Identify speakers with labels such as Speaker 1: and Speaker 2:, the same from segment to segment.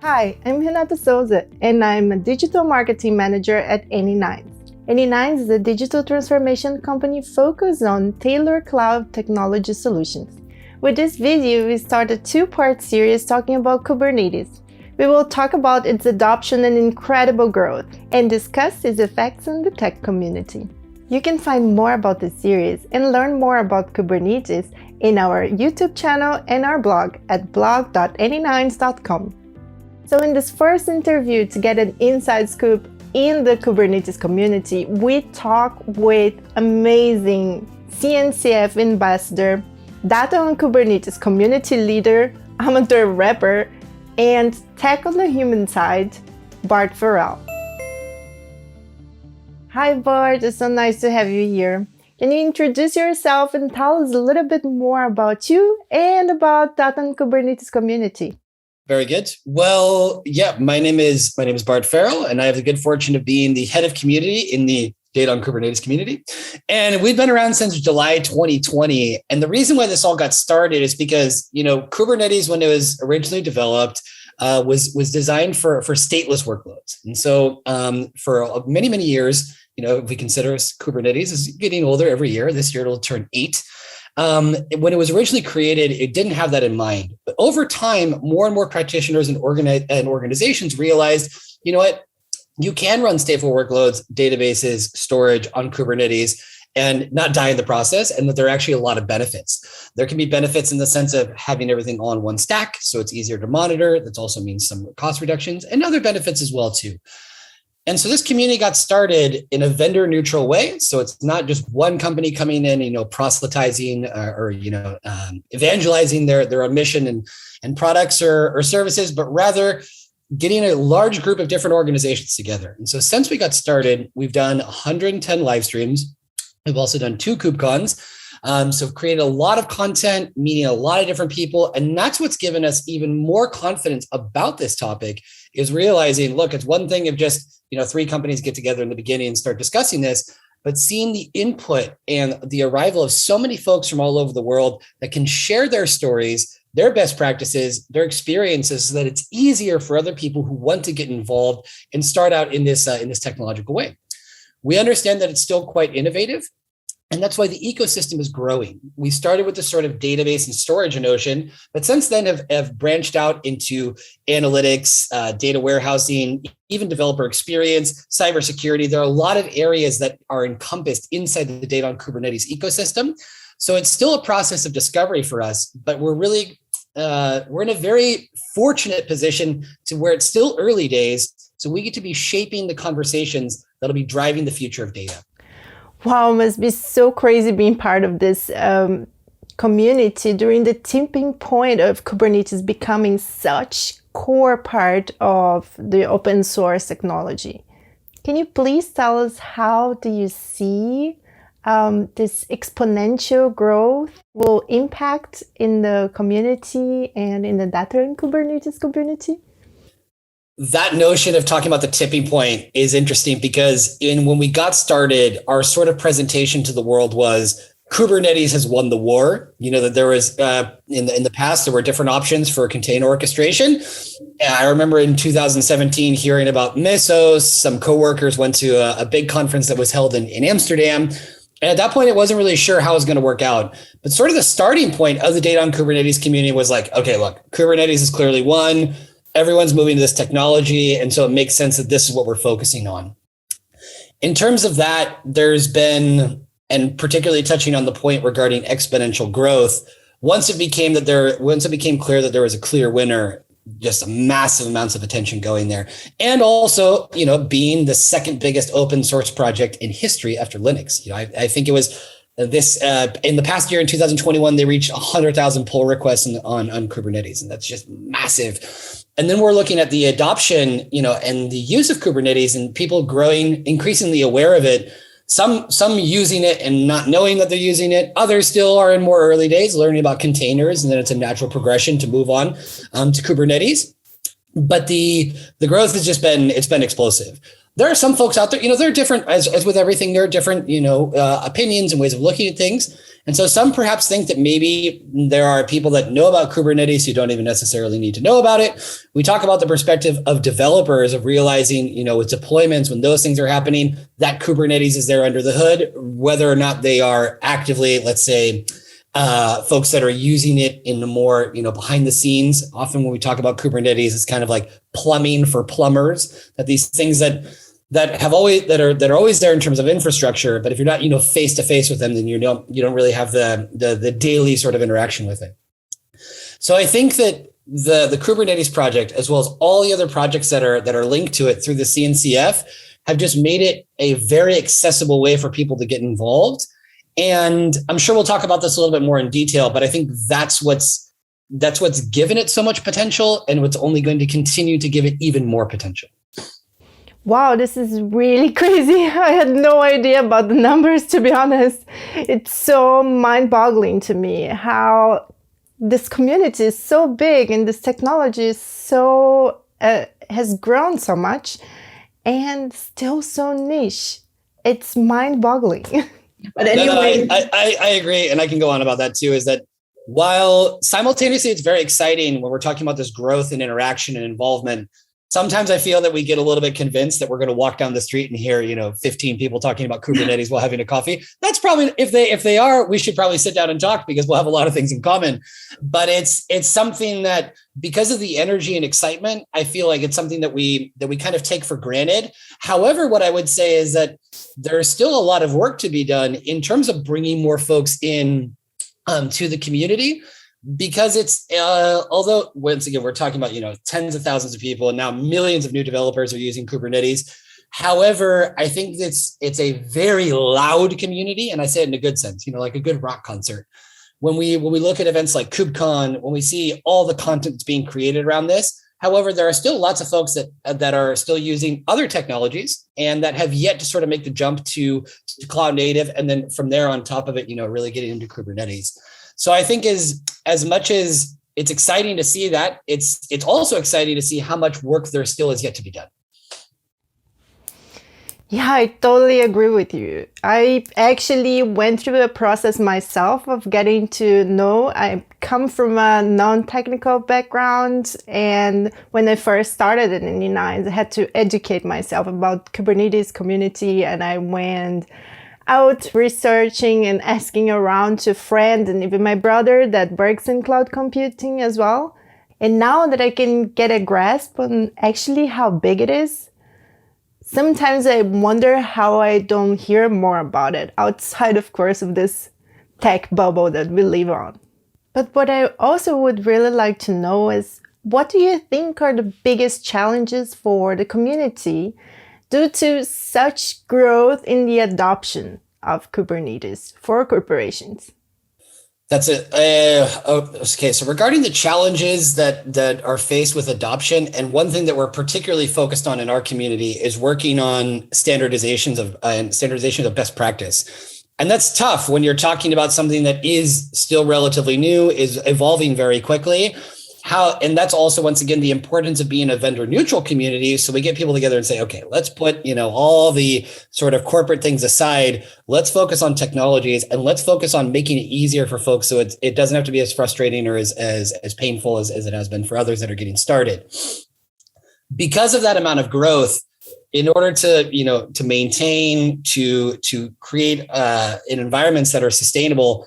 Speaker 1: Hi, I'm Renata Souza, and I'm a digital marketing manager at anynines. Anynines is a digital transformation company focused on tailored cloud technology solutions. With this video, we start a two-part series talking about Kubernetes. We will talk about its adoption and incredible growth, and discuss its effects on the tech community. You can find more about this series and learn more about Kubernetes in our YouTube channel and our blog at blog.anynines.com. So in this first interview, to get an inside scoop in the Kubernetes community, we talk with amazing CNCF ambassador, Data on Kubernetes community leader, amateur rapper, and tech on the human side, Bart Farrell. Hi Bart, it's so nice to have you here. Can you introduce yourself and tell us a little bit more about you and about Data on Kubernetes community?
Speaker 2: Very good. Well, yeah, my name is Bart Farrell, and I have the good fortune of being the head of community in the Data on Kubernetes community. And we've been around since July 2020. And the reason why this all got started is because, Kubernetes, when it was originally developed, was designed for stateless workloads. And so for many, many years, if we consider Kubernetes is getting older every year, this year it'll turn 8. When it was originally created, it didn't have that in mind. But over time, more and more practitioners and organizations realized, you can run stateful workloads, databases, storage on Kubernetes and not die in the process, and that there are actually a lot of benefits. There can be benefits in the sense of having everything all in one stack, so it's easier to monitor. That also means some cost reductions and other benefits as well, too. And so this community got started in a vendor neutral way. So it's not just one company coming in, proselytizing or evangelizing their own mission and products or services, but rather getting a large group of different organizations together. And so since we got started, we've done 110 live streams. We've also done 2 KubeCons. So created a lot of content, meeting a lot of different people. And that's what's given us even more confidence about this topic, is realizing, look, it's one thing if just 3 companies get together in the beginning and start discussing this, but seeing the input and the arrival of so many folks from all over the world that can share their stories, their best practices, their experiences, so that it's easier for other people who want to get involved and start out in this technological way. We understand that it's still quite innovative, and that's why the ecosystem is growing. We started with this sort of database and storage notion, but since then have branched out into analytics, data warehousing, even developer experience, cybersecurity. There are a lot of areas that are encompassed inside the Data on Kubernetes ecosystem. So it's still a process of discovery for us, but we're really, we're in a very fortunate position to where it's still early days. So we get to be shaping the conversations that'll be driving the future of data.
Speaker 1: Wow, it must be so crazy being part of this community during the tipping point of Kubernetes becoming such core part of the open source technology. Can you please tell us how do you see this exponential growth will impact in the community and in the Data on Kubernetes community?
Speaker 2: That notion of talking about the tipping point is interesting because when we got started, our sort of presentation to the world was Kubernetes has won the war. That there was in the past, there were different options for container orchestration. I remember in 2017 hearing about Mesos. Some coworkers went to a big conference that was held in Amsterdam. And at that point, it wasn't really sure how it was going to work out. But sort of the starting point of the Data on Kubernetes community was like, okay, look, Kubernetes is clearly won. Everyone's moving to this technology. And so it makes sense that this is what we're focusing on. In terms of that, there's been, and particularly touching on the point regarding exponential growth, once it became clear that there was a clear winner, just massive amounts of attention going there. And also, being the second biggest open source project in history after Linux. I think it was this in the past year in 2021, they reached 100,000 pull requests on Kubernetes, and that's just massive. And then we're looking at the adoption, and the use of Kubernetes and people growing increasingly aware of it. Some using it and not knowing that they're using it. Others still are in more early days learning about containers, and then it's a natural progression to move on to Kubernetes. But the growth has just been explosive. there are some folks out there, there are different, as with everything, there are different, opinions and ways of looking at things. And so some perhaps think that maybe there are people that know about Kubernetes who don't even necessarily need to know about it. We talk about the perspective of developers of realizing, with deployments, when those things are happening, that Kubernetes is there under the hood, whether or not they are actively, let's say, folks that are using it in the more, behind the scenes. Often when we talk about Kubernetes, it's kind of like plumbing for plumbers, that these things that are always there in terms of infrastructure, but if you're not, face to face with them, then you don't really have the daily sort of interaction with it. So I think that the Kubernetes project, as well as all the other projects that are linked to it through the CNCF, have just made it a very accessible way for people to get involved. And I'm sure we'll talk about this a little bit more in detail, but I think that's what's given it so much potential, and what's only going to continue to give it even more potential.
Speaker 1: Wow, this is really crazy. I had no idea about the numbers, to be honest. It's so mind-boggling to me how this community is so big and this technology is so has grown so much and still so niche. It's mind-boggling.
Speaker 2: But anyway, I agree, and I can go on about that too, is that while simultaneously it's very exciting when we're talking about this growth and interaction and involvement, sometimes I feel that we get a little bit convinced that we're going to walk down the street and hear, 15 people talking about Kubernetes while having a coffee. That's probably, if they are, we should probably sit down and talk, because we'll have a lot of things in common. But it's something that, because of the energy and excitement, I feel like it's something that we kind of take for granted. However, what I would say is that there's still a lot of work to be done in terms of bringing more folks in to the community. Because it's, although once again, we're talking about, tens of thousands of people and now millions of new developers are using Kubernetes. However, I think it's a very loud community. And I say it in a good sense, like a good rock concert. When we look at events like KubeCon, when we see all the content that's being created around this, however, there are still lots of folks that are still using other technologies and that have yet to sort of make the jump to cloud native. And then from there on top of it, really getting into Kubernetes. So I think as much as it's exciting to see that, it's also exciting to see how much work there still is yet to be done.
Speaker 1: Yeah, I totally agree with you. I actually went through a process myself of getting to know. I come from a non-technical background, and when I first started at anynines, I had to educate myself about Kubernetes community, and I went out researching and asking around to friends and even my brother that works in cloud computing as well. And now that I can get a grasp on actually how big it is, sometimes I wonder how I don't hear more about it outside, of course, of this tech bubble that we live on. But what I also would really like to know is, what do you think are the biggest challenges for the community due to such growth in the adoption of Kubernetes for corporations?
Speaker 2: That's it. Okay, so regarding the challenges that are faced with adoption, and one thing that we're particularly focused on in our community is working on standardizations of best practice. And that's tough when you're talking about something that is still relatively new, is evolving very quickly. And that's also, once again, the importance of being a vendor neutral community. So we get people together and say, okay, let's put, all the sort of corporate things aside. Let's focus on technologies, and let's focus on making it easier for folks, so it doesn't have to be as frustrating or as painful as it has been for others that are getting started. Because of that amount of growth, in order to maintain, to create environments that are sustainable.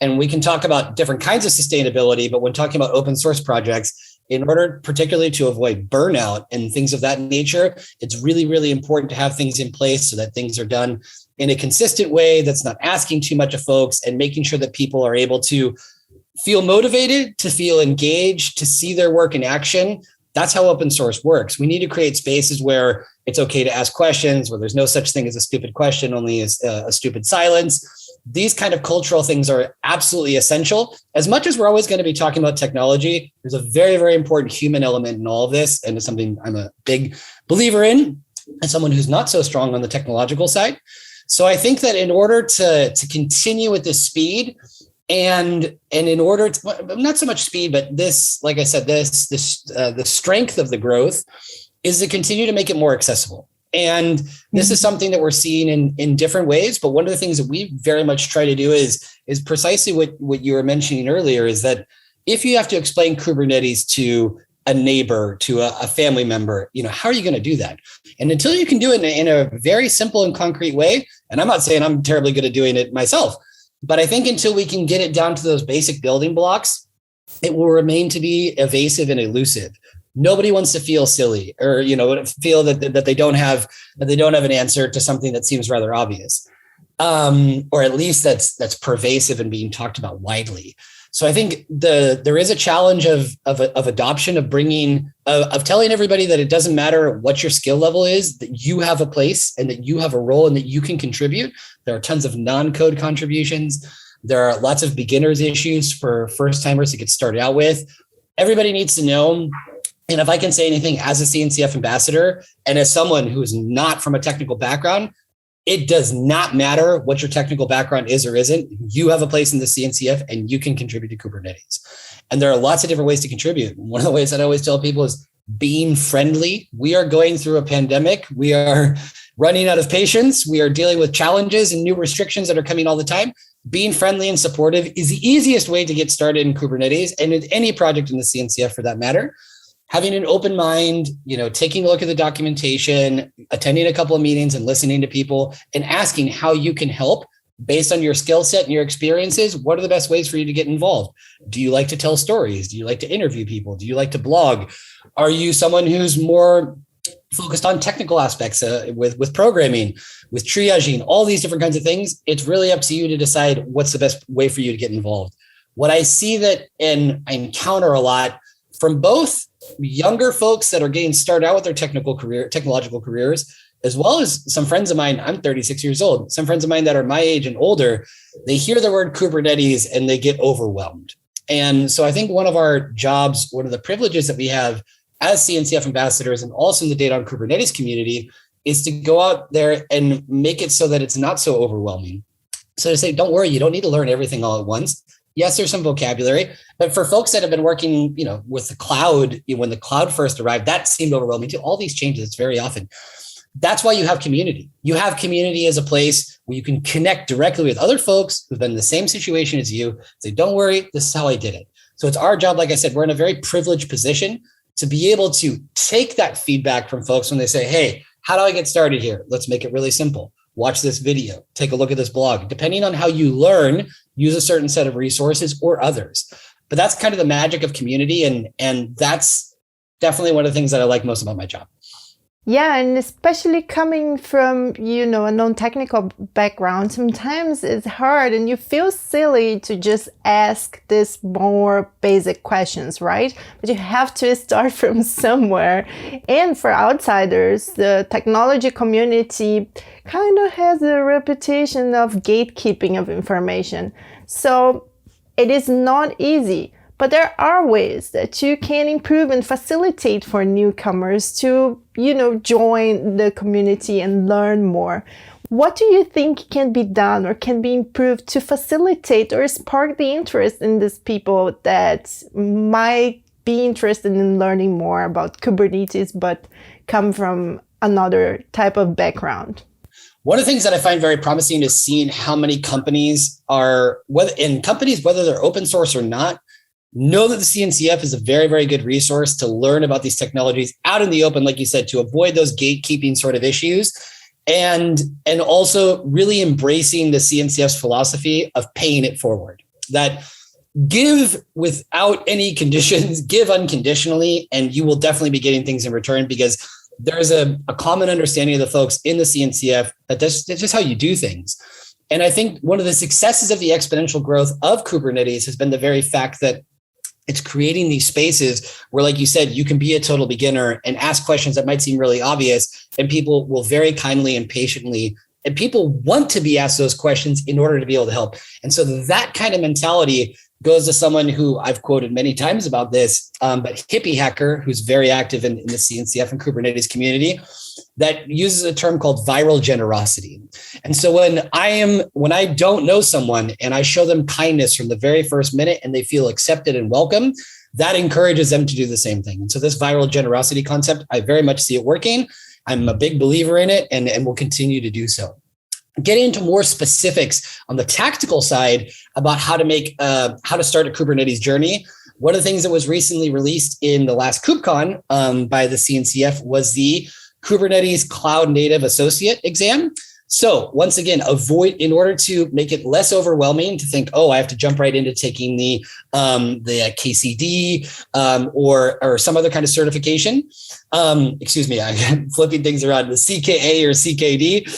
Speaker 2: And we can talk about different kinds of sustainability, but when talking about open source projects, in order particularly to avoid burnout and things of that nature, it's really, really important to have things in place so that things are done in a consistent way that's not asking too much of folks, and making sure that people are able to feel motivated, to feel engaged, to see their work in action. That's how open source works. We need to create spaces where it's okay to ask questions, where there's no such thing as a stupid question, only a stupid silence. These kind of cultural things are absolutely essential. As much as we're always going to be talking about technology, there's a very, very important human element in all of this. And it's something I'm a big believer in, as someone who's not so strong on the technological side. So I think that in order to continue with this speed, and in order to, not so much speed, but this, like I said, the strength of the growth is to continue to make it more accessible. And this is something that we're seeing in different ways. But one of the things that we very much try to do is precisely what you were mentioning earlier, is that if you have to explain Kubernetes to a neighbor, to a family member, how are you going to do that? And until you can do it in a very simple and concrete way, and I'm not saying I'm terribly good at doing it myself, but I think until we can get it down to those basic building blocks, it will remain to be evasive and elusive. Nobody wants to feel silly or, feel that they don't have an answer to something that seems rather obvious, or at least that's pervasive and being talked about widely. So I think there is a challenge of adoption, of telling everybody that it doesn't matter what your skill level is, that you have a place and that you have a role and that you can contribute. There are tons of non-code contributions. There are lots of beginners issues for first timers to get started out with. Everybody needs to know. And if I can say anything as a CNCF ambassador and as someone who is not from a technical background, it does not matter what your technical background is or isn't. You have a place in the CNCF and you can contribute to Kubernetes. And there are lots of different ways to contribute. One of the ways that I always tell people is being friendly. We are going through a pandemic. We are running out of patience. We are dealing with challenges and new restrictions that are coming all the time. Being friendly and supportive is the easiest way to get started in Kubernetes and in any project in the CNCF for that matter. Having an open mind, taking a look at the documentation, attending a couple of meetings and listening to people and asking how you can help based on your skill set and your experiences. What are the best ways for you to get involved? Do you like to tell stories? Do you like to interview people? Do you like to blog? Are you someone who's more focused on technical aspects with programming, with triaging, all these different kinds of things? It's really up to you to decide what's the best way for you to get involved. What I see that, and I encounter a lot from both younger folks that are getting started out with their technological careers, as well as some friends of mine. I'm 36 years old. Some friends of mine that are my age and older, they hear the word Kubernetes and they get overwhelmed. And so I think one of our jobs, one of the privileges that we have as CNCF ambassadors and also in the Data on Kubernetes community, is to go out there and make it so that it's not so overwhelming. So to say, don't worry, you don't need to learn everything all at once. Yes, there's some vocabulary, but for folks that have been working, with the cloud, when the cloud first arrived, that seemed overwhelming too. All these changes, it's very often. That's why you have community. You have community as a place where you can connect directly with other folks who've been in the same situation as you. Say, don't worry, this is how I did it. So it's our job. Like I said, we're in a very privileged position to be able to take that feedback from folks when they say, hey, how do I get started here? Let's make it really simple. Watch this video, take a look at this blog. Depending on how you learn, use a certain set of resources or others. But that's kind of the magic of community. And that's definitely one of the things that I like most about my job.
Speaker 1: Yeah, and especially coming from, a non-technical background, sometimes it's hard and you feel silly to just ask these more basic questions, right? But you have to start from somewhere. And for outsiders, the technology community kind of has a reputation of gatekeeping of information. So it is not easy. But there are ways that you can improve and facilitate for newcomers to, join the community and learn more. What do you think can be done or can be improved to facilitate or spark the interest in these people that might be interested in learning more about Kubernetes, but come from another type of background?
Speaker 2: One of the things that I find very promising is seeing how many companies whether they're open source or not, know that the CNCF is a very, very good resource to learn about these technologies out in the open, like you said, to avoid those gatekeeping sort of issues. And also really embracing the CNCF's philosophy of paying it forward. That give without any conditions, give unconditionally, and you will definitely be getting things in return, because there's a common understanding of the folks in the CNCF that that's just how you do things. And I think one of the successes of the exponential growth of Kubernetes has been the very fact that it's creating these spaces where, like you said, you can be a total beginner and ask questions that might seem really obvious, and people will very kindly and patiently, and people want to be asked those questions in order to be able to help. And so that kind of mentality goes to someone who I've quoted many times about this, but Hippie Hacker, who's very active in the CNCF and Kubernetes community, that uses a term called viral generosity. And so when I don't know someone and I show them kindness from the very first minute and they feel accepted and welcome, that encourages them to do the same thing. And so this viral generosity concept, I very much see it working. I'm a big believer in it and will continue to do so. Getting into more specifics on the tactical side about how to start a Kubernetes journey. One of the things that was recently released in the last KubeCon by the CNCF was the Kubernetes Cloud Native Associate exam. So once again, in order to make it less overwhelming to think, oh, I have to jump right into taking the KCD or some other kind of certification. Excuse me, I'm flipping things around, the CKA or CKD.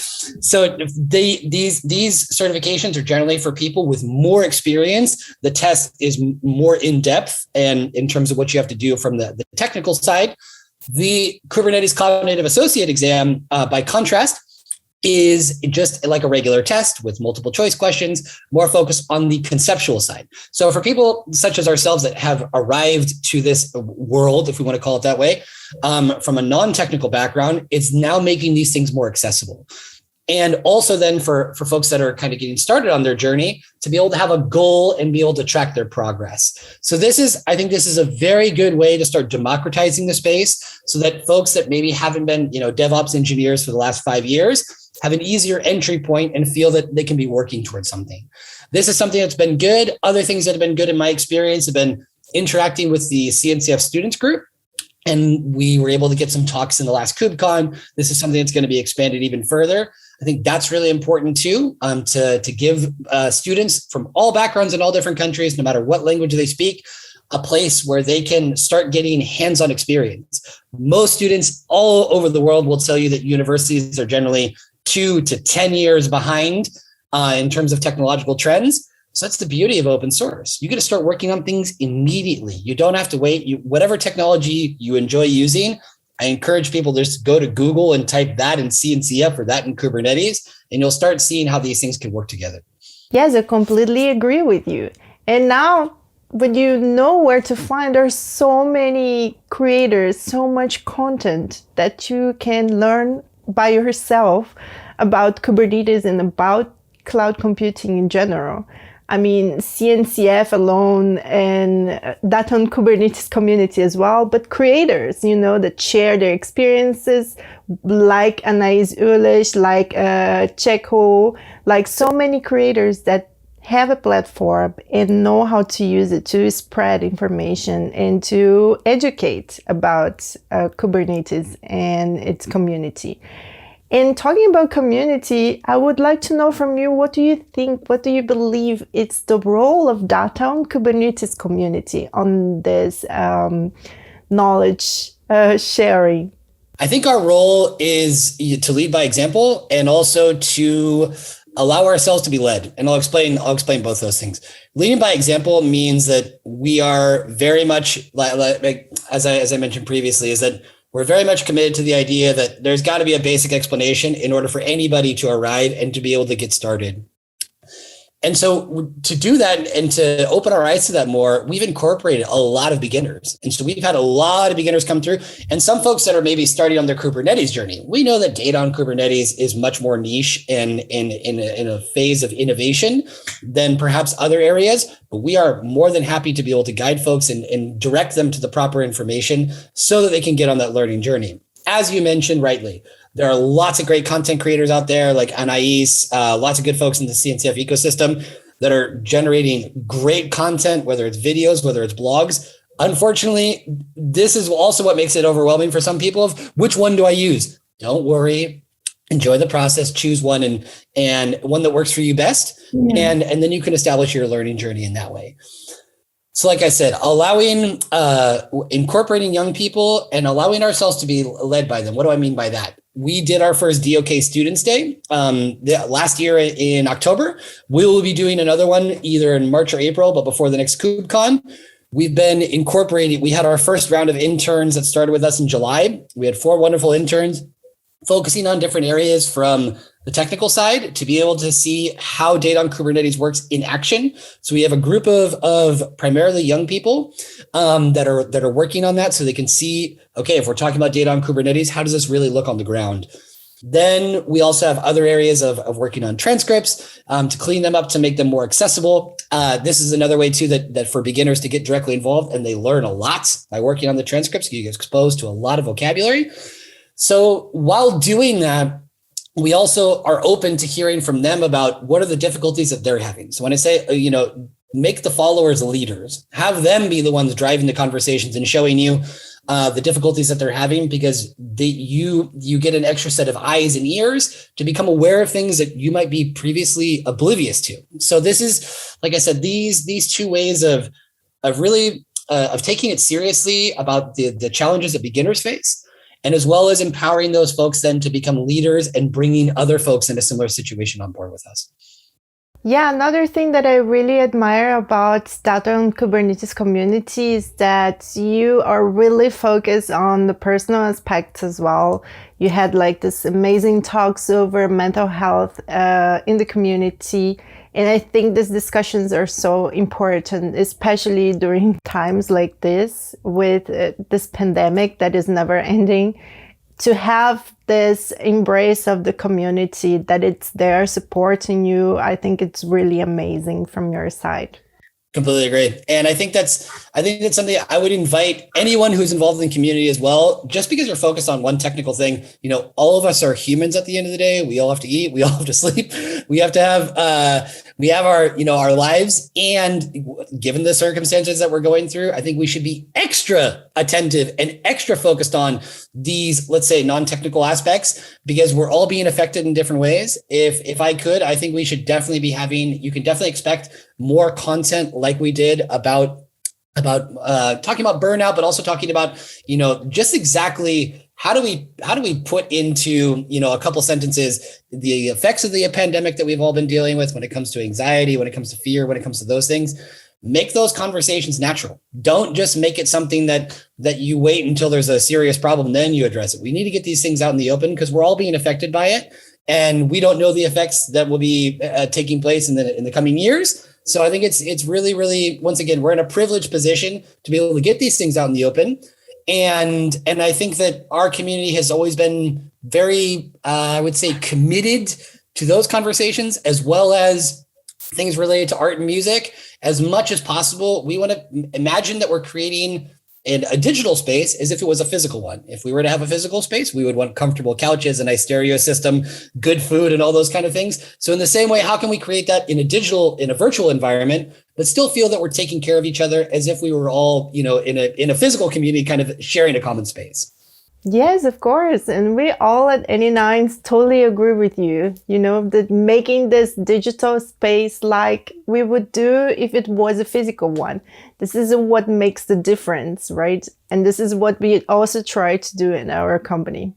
Speaker 2: So these certifications are generally for people with more experience. The test is more in depth and in terms of what you have to do from the technical side. The Kubernetes Cloud Native Associate exam, by contrast, is just like a regular test with multiple choice questions, more focused on the conceptual side. So for people such as ourselves that have arrived to this world, if we want to call it that way, from a non-technical background, it's now making these things more accessible. And also then for folks that are kind of getting started on their journey to be able to have a goal and be able to track their progress. So I think this is a very good way to start democratizing the space so that folks that maybe haven't been, DevOps engineers for the last 5 years have an easier entry point and feel that they can be working towards something. This is something that's been good. Other things that have been good in my experience have been interacting with the CNCF students group. And we were able to get some talks in the last KubeCon. This is something that's going to be expanded even further. I think that's really important too, to give students from all backgrounds in all different countries, no matter what language they speak, a place where they can start getting hands-on experience. Most students all over the world will tell you that universities are generally 2 to 10 years behind in terms of technological trends. So that's the beauty of open source. You get to start working on things immediately. You don't have to wait. Whatever technology you enjoy using, I encourage people to just go to Google and type that in CNCF or that in Kubernetes, and you'll start seeing how these things can work together.
Speaker 1: Yes, I completely agree with you. And now, when you know where to find, there's so many creators, so much content that you can learn by yourself about Kubernetes and about cloud computing in general. I mean, CNCF alone and that on Kubernetes community as well, but creators, that share their experiences, like Anais Ulish, like Checo, like so many creators that have a platform and know how to use it to spread information and to educate about Kubernetes and its community. And talking about community, I would like to know from you, what do you believe it's the role of data on Kubernetes community on this knowledge sharing?
Speaker 2: I think our role is to lead by example and also to allow ourselves to be led. And I'll explain both those things. Leading by example means that we are very much, like as I mentioned previously, is that we're very much committed to the idea that there's got to be a basic explanation in order for anybody to arrive and to be able to get started. And so to do that and to open our eyes to that more, we've incorporated a lot of beginners. And so we've had a lot of beginners come through, and some folks that are maybe starting on their Kubernetes journey. We know that data on Kubernetes is much more niche and in a phase of innovation than perhaps other areas, but we are more than happy to be able to guide folks and direct them to the proper information so that they can get on that learning journey. As you mentioned rightly, there are lots of great content creators out there like Anais, lots of good folks in the CNCF ecosystem that are generating great content, whether it's videos, whether it's blogs. Unfortunately, this is also what makes it overwhelming for some people of which one do I use? Don't worry. Enjoy the process, choose one and one that works for you best. Yeah. And then you can establish your learning journey in that way. So like I said, incorporating young people and allowing ourselves to be led by them. What do I mean by that? We did our first DoK Students Day last year in October. We will be doing another one either in March or April, but before the next KubeCon. We've been incorporating. We had our first round of interns that started with us in July. We had 4 wonderful interns focusing on different areas from the technical side to be able to see how data on Kubernetes works in action. So we have a group of primarily young people that are working on that so they can see, okay, if we're talking about data on Kubernetes, how does this really look on the ground? Then we also have other areas of working on transcripts to clean them up, to make them more accessible. This is another way too that for beginners to get directly involved, and they learn a lot by working on the transcripts. You get exposed to a lot of vocabulary. So while doing that, we also are open to hearing from them about what are the difficulties that they're having. So when I say, make the followers leaders, have them be the ones driving the conversations and showing you the difficulties that they're having, because you get an extra set of eyes and ears to become aware of things that you might be previously oblivious to. So this is, like I said, these two ways of really of taking it seriously about the challenges that beginners face, and as well as empowering those folks then to become leaders and bringing other folks in a similar situation on board with us.
Speaker 1: Yeah, another thing that I really admire about Data on Kubernetes community is that you are really focused on the personal aspects as well. You had like this amazing talks over mental health in the community. And I think these discussions are so important, especially during times like this with this pandemic that is never ending. To have this embrace of the community, that it's there supporting you, I think it's really amazing from your side.
Speaker 2: Completely agree. And I think that's something I would invite anyone who's involved in the community as well. Just because you're focused on one technical thing, all of us are humans at the end of the day. We all have to eat. We all have to sleep. We have to have, our lives. And given the circumstances that we're going through, I think we should be extra attentive and extra focused on these, let's say, non-technical aspects, because we're all being affected in different ways. If I could, I think we should definitely be you can definitely expect more content like we did about talking about burnout, but also talking about, just exactly how do we put into, a couple sentences, the effects of the pandemic that we've all been dealing with when it comes to anxiety, when it comes to fear, when it comes to those things. Make those conversations natural. Don't just make it something that you wait until there's a serious problem, then you address it. We need to get these things out in the open because we're all being affected by it. And we don't know the effects that will be taking place in the coming years. So I think it's really, really, once again, we're in a privileged position to be able to get these things out in the open. And I think that our community has always been very, I would say, committed to those conversations, as well as things related to art and music. As much as possible, we want to imagine that we're creating a digital space as if it was a physical one. If we were to have a physical space, we would want comfortable couches, a nice stereo system, good food, and all those kind of things. So in the same way, how can we create that in a virtual environment, but still feel that we're taking care of each other as if we were all, in a physical community, kind of sharing a common space?
Speaker 1: Yes, of course. And we all at anynines totally agree with you, that making this digital space like we would do if it was a physical one. This is what makes the difference, right? And this is what we also try to do in our company.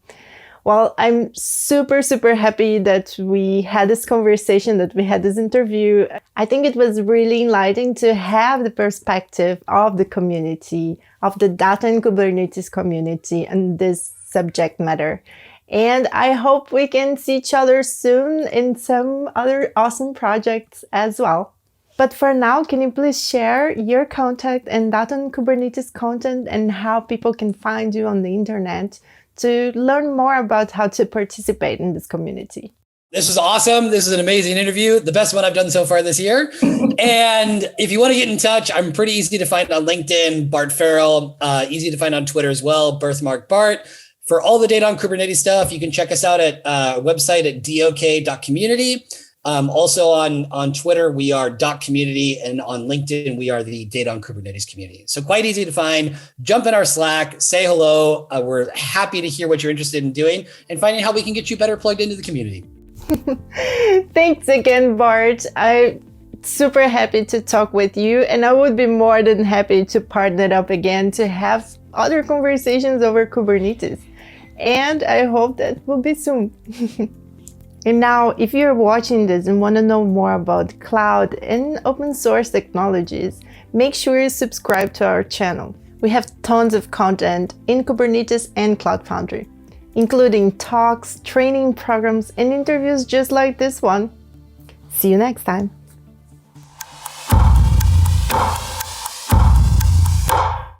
Speaker 1: Well, I'm super, super happy that we had this conversation, that we had this interview. I think it was really enlightening to have the perspective of the community, of the Data and Kubernetes community and this subject matter. And I hope we can see each other soon in some other awesome projects as well. But for now, can you please share your contact and Data and Kubernetes content and how people can find you on the internet to learn more about how to participate in this community?
Speaker 2: This is awesome. This is an amazing interview. The best one I've done so far this year. And if you want to get in touch, I'm pretty easy to find on LinkedIn, Bart Farrell, easy to find on Twitter as well, birthmark Bart. For all the Data on Kubernetes stuff, you can check us out at our website at DoKC.community. Also on Twitter, we are .community, and on LinkedIn, we are the Data on Kubernetes community. So quite easy to find. Jump in our Slack, say hello. We're happy to hear what you're interested in doing and finding how we can get you better plugged into the community.
Speaker 1: Thanks again, Bart. I'm super happy to talk with you, and I would be more than happy to partner up again to have other conversations over Kubernetes. And I hope that will be soon. And now, if you're watching this and want to know more about cloud and open source technologies, make sure you subscribe to our channel. We have tons of content in Kubernetes and Cloud Foundry, including talks, training programs, and interviews just like this one. See you next time.